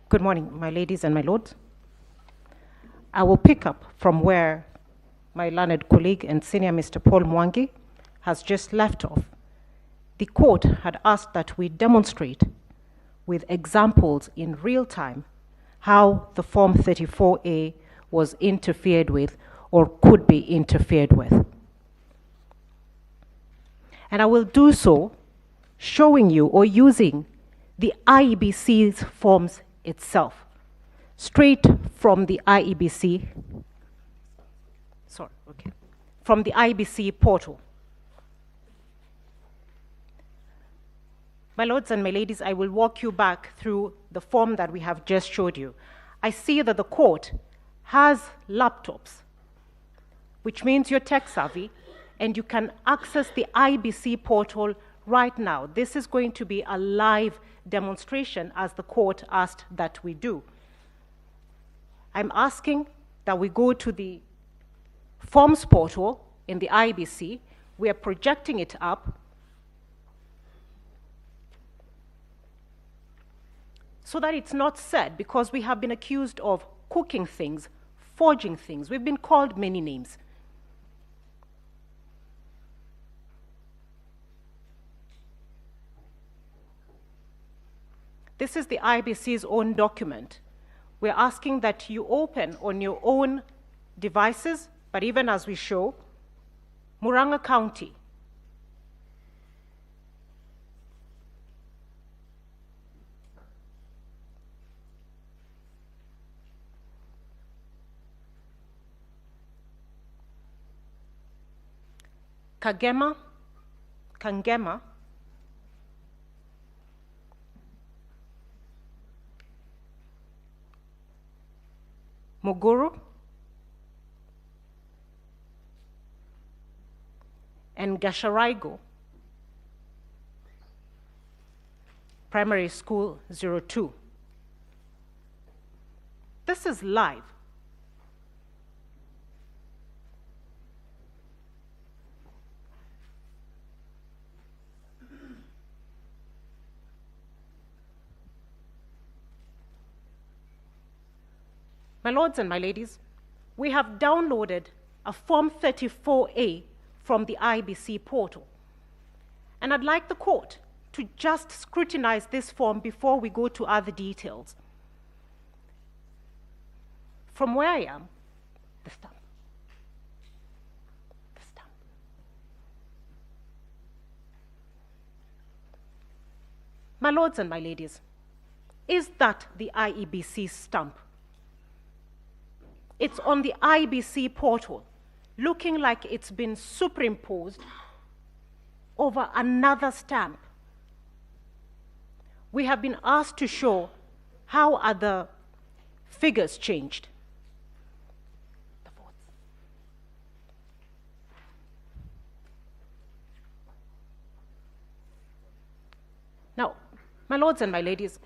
Good morning, my ladies and my lords. I will pick up from where my learned colleague and senior Mr. Paul Mwangi has just left off. The court had asked that we demonstrate with examples in real time how the Form 34A was interfered with or could be interfered with. And I will do so showing you or using the IEBC's forms itself, straight from the IEBC, from the IEBC portal. My lords and my ladies, I will walk you back through the form that we have just showed you. I see that the court has laptops, which means you're tech savvy, and you can access the IEBC portal right now. This is going to be a live demonstration as the court asked that we do. I'm asking that we go to the forms portal in the IEBC. We are projecting it up so that it's not said, because we have been accused of cooking things, forging things. We've been called many names. This is the IEBC's own document. We're asking that you open on your own devices, but even as we show, Muranga County. Kangema, Muguru, and Gasharaigo, Primary School 02. This is live. My lords and my ladies, we have downloaded a Form 34A from the IEBC portal. And I'd like the court to just scrutinize this form before we go to other details. From where I am, the stamp. The stamp. My lords and my ladies, is that the IEBC stamp? It's on the IEBC portal, looking like it's been superimposed over another stamp. We have been asked to show how are the figures changed. The votes. Now, my lords and my ladies,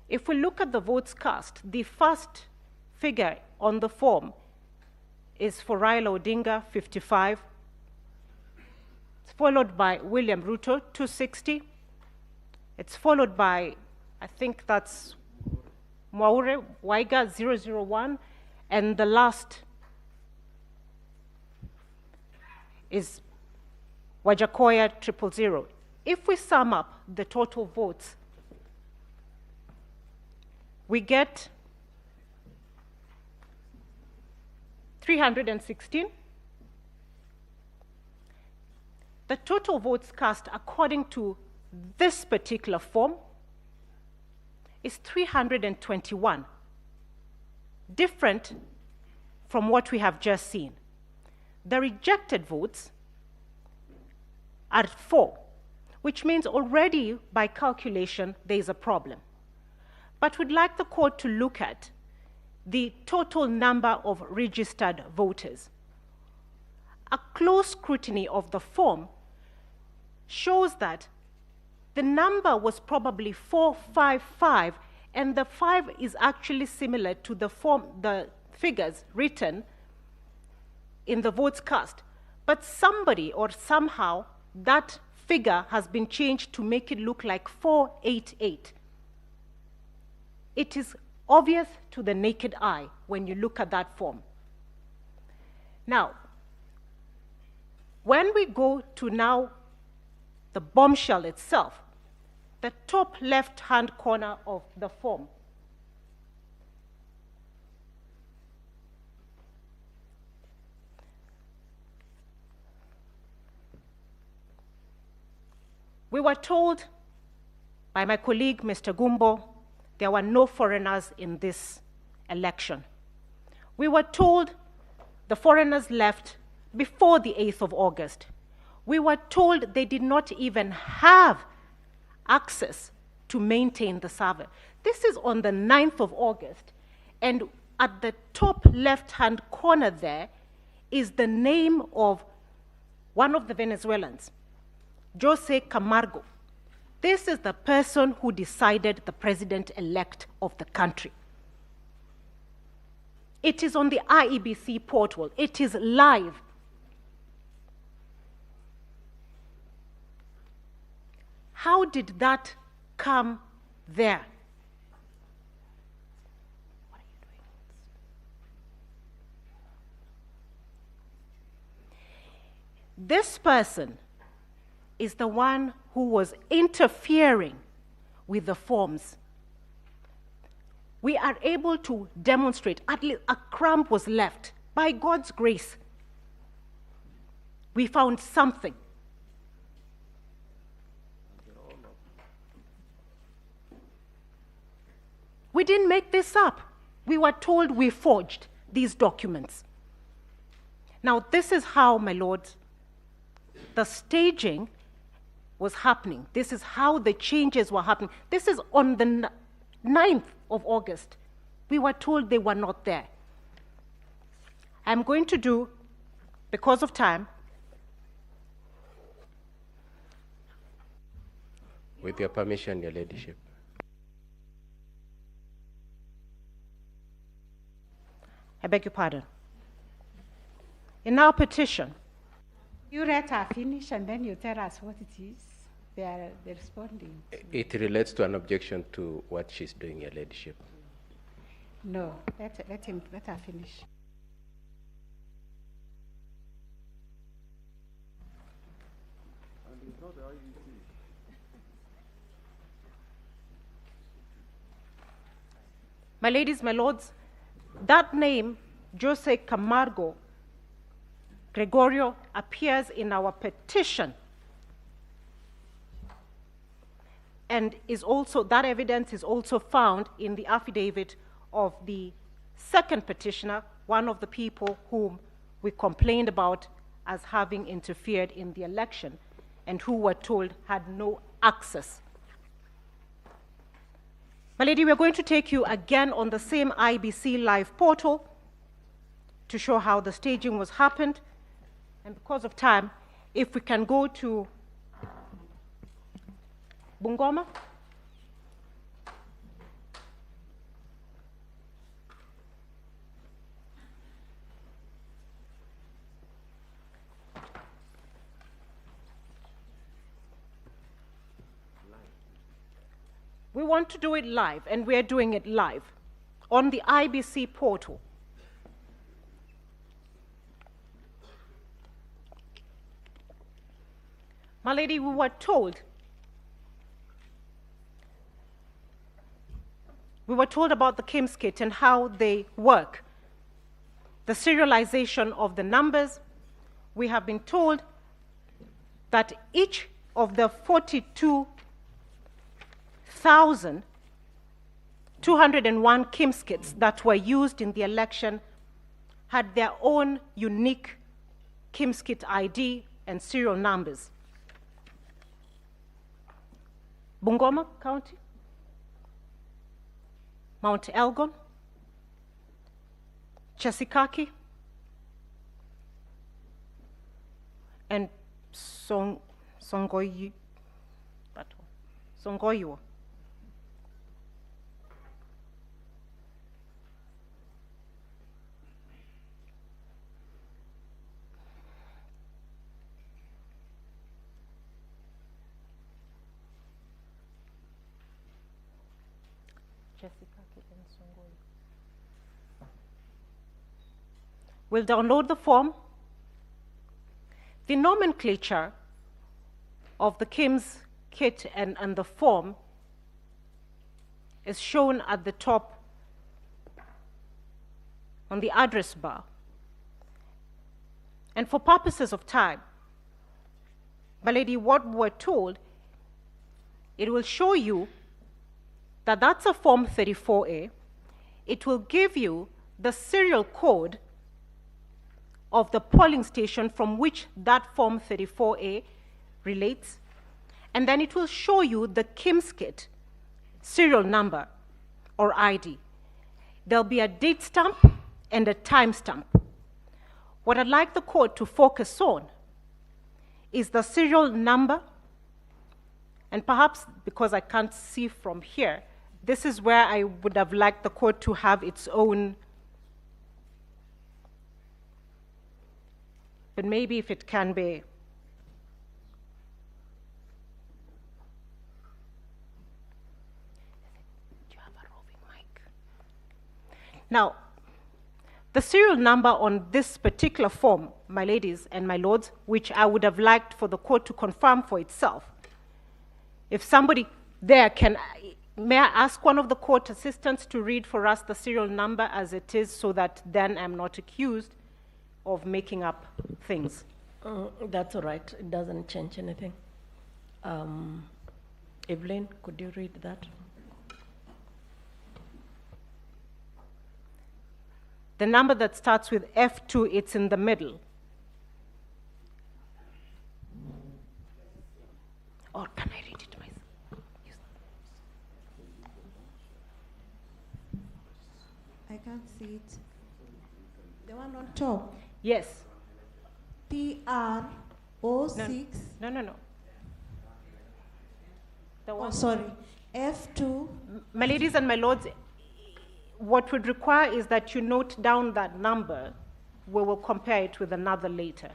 if we look at the votes cast, the first figure on the form is for Raila Odinga, 55. It's followed by William Ruto, 260. It's followed by, I think that's Mwaure Waiga, 001. And the last is Wajakoya, 000. If we sum up the total votes, we get 316. The total votes cast according to this particular form is 321, different from what we have just seen. The rejected votes are 4, which means already by calculation there is a problem. But we'd like the court to look at the total number of registered voters. A close scrutiny of the form shows that the number was probably 455, and the 5 is actually similar to the figures written in the votes cast. But somebody or somehow that figure has been changed to make it look like 488. It is obvious to the naked eye when you look at that form. Now, when we go to now the bombshell itself, the top left-hand corner of the form, we were told by my colleague, Mr. Gumbo, there were no foreigners in this election. We were told the foreigners left before the 8th of August. We were told they did not even have access to maintain the server. This is on the 9th of August, and at the top left-hand corner there is the name of one of the Venezuelans, Jose Camargo. This is the person who decided the president-elect of the country. It is on the IEBC portal. It is live. How did that come there? What are you doing? This person is the one who was interfering with the forms. We are able to demonstrate, at least a crumb was left. By God's grace, we found something. We didn't make this up. We were told we forged these documents. Now, this is how, my lords, the staging was happening. This is how the changes were happening. This is on the 9th of August. We were told they were not there. I'm going to do, because of time, with your permission, Your Ladyship. I beg your pardon. In our petition, You read our finish and then you tell us what it is. They're responding. It relates to an objection to what she's doing, Your Ladyship. No, let her finish. my ladies, my lords, that name, Jose Camargo Gregorio, appears in our petition, and is also, that evidence is also found in the affidavit of the second petitioner, one of the people whom we complained about as having interfered in the election and who were told had no access. My lady, we're going to take you again on the same IBC live portal to show how the staging was happened. And because of time, if we can go to Bungoma. We want to do it live, and we're doing it live on the IBC portal. My lady, we were told about the kiems kit and how they work, the serialization of the numbers. We have been told that each of the 42,201 kiems kits that were used in the election had their own unique kiems kit ID and serial numbers. Bungoma County, Mount Elgon, Chesikaki, and Songoyo. We'll download the form. The nomenclature of the kiems kit and the form is shown at the top on the address bar. And for purposes of time, my lady, what we're told, it will show you that that's a Form 34A. It will give you the serial code of the polling station from which that Form 34A relates, and then it will show you the kiems kit serial number or ID. There'll be a date stamp and a time stamp. What I'd like the court to focus on is the serial number, and perhaps because I can't see from here, this is where I would have liked the court to have its own, but maybe if it can be. Do you have a roving mic? Now, the serial number on this particular form, my ladies and my lords, which I would have liked for the court to confirm for itself. If somebody there can, may I ask one of the court assistants to read for us the serial number as it is, so that then I'm not accused of making up things. That's all right. It doesn't change anything. Evelyn, could you read that? The number that starts with F2, it's in the middle. Or can I read it myself? I can't see it. The one on top. Yes. PR06. No. The one. Oh, sorry. F2. My ladies and my lords, what would require is that you note down that number. We will compare it with another later.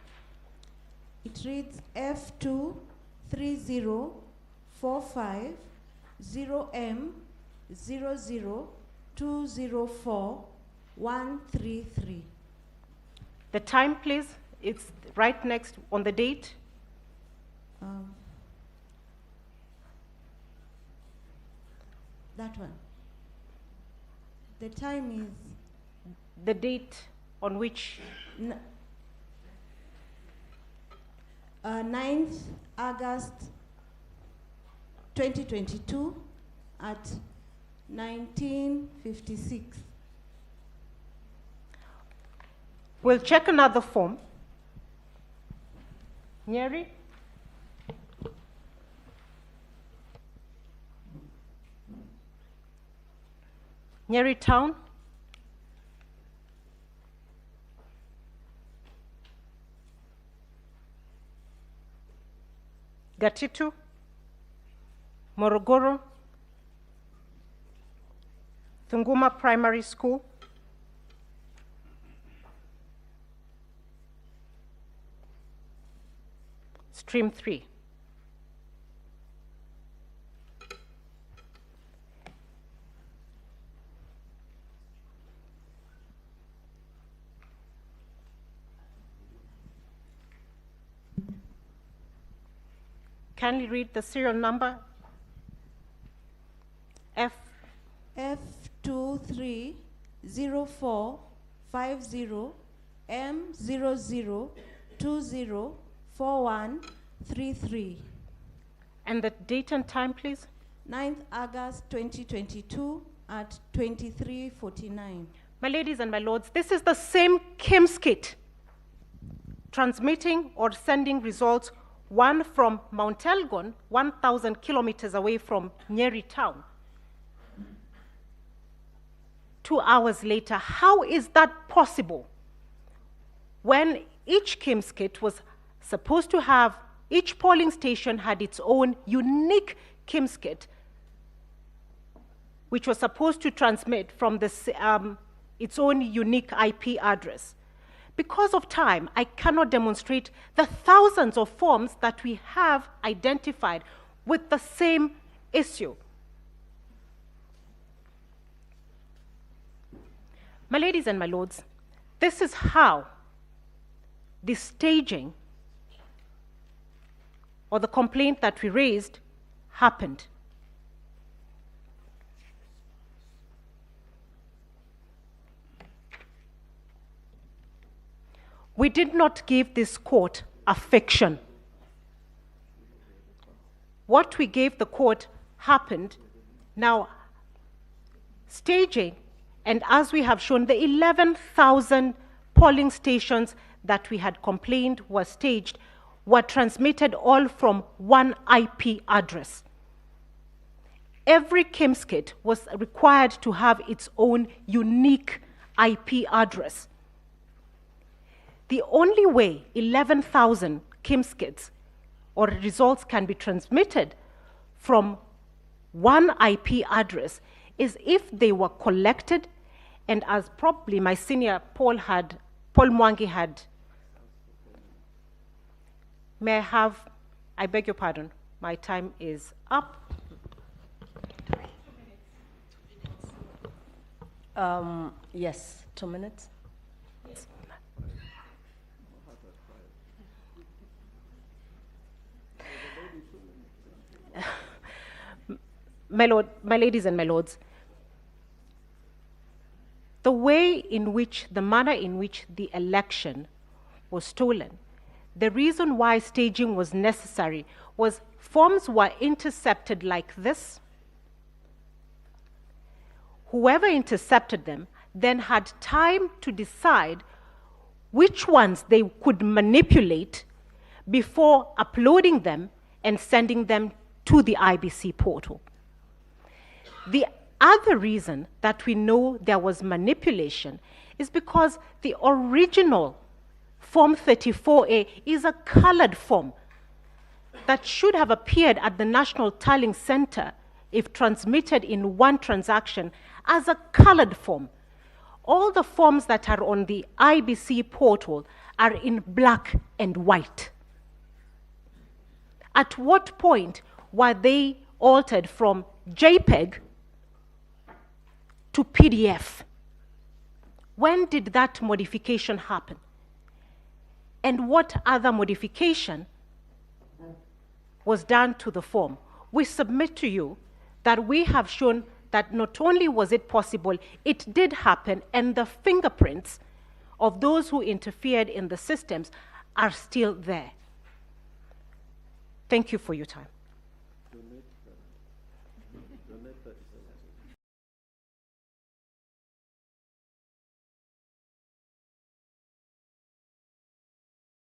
It reads F2 3045 0M 00204 133. The time, please. It's right next on the date. That one. The time is The date on which 9th August 2022 at 1956. we'll check another form. Nyeri? Nyeri Town? Gatitu? Morogoro? Tunguma Primary School? Stream 3. Kindly read the serial number. F230450 M00204133. And the date and time, please. 9th August 2022 at 23:49. My ladies and my lords, this is the same kiems kit transmitting or sending results, one from Mount Elgon, 1,000 kilometers away from Nyeri Town. 2 hours later, how is that possible? When each kiems kit was supposed to have, each polling station had its own unique kiems kit, which was supposed to transmit from this, its own unique IP address. Because of time, I cannot demonstrate the thousands of forms that we have identified with the same issue. My ladies and my lords, this is how the staging or the complaint that we raised happened. We did not give this court a fiction. What we gave the court happened. Now, staging, and as we have shown, the 11,000 polling stations that we had complained were staged were transmitted all from one IP address. Every kiems kit was required to have its own unique IP address. The only way 11,000 kiems kits or results can be transmitted from one IP address is if they were collected, and as probably my senior Paul Mwangi had. May I have, I beg your pardon, my time is up. Yes, 2 minutes. My ladies and my lords, the manner in which the election was stolen, the reason why staging was necessary was forms were intercepted like this. Whoever intercepted them then had time to decide which ones they could manipulate before uploading them and sending them to the IBC portal. The other reason that we know there was manipulation is because the original Form 34A is a colored form that should have appeared at the National Tallying Center if transmitted in one transaction as a colored form. All the forms that are on the IBC portal are in black and white. At what point were they altered from JPEG to PDF? When did that modification happen? And what other modification was done to the form? We submit to you that we have shown that not only was it possible, it did happen, and the fingerprints of those who interfered in the systems are still there. Thank you for your time.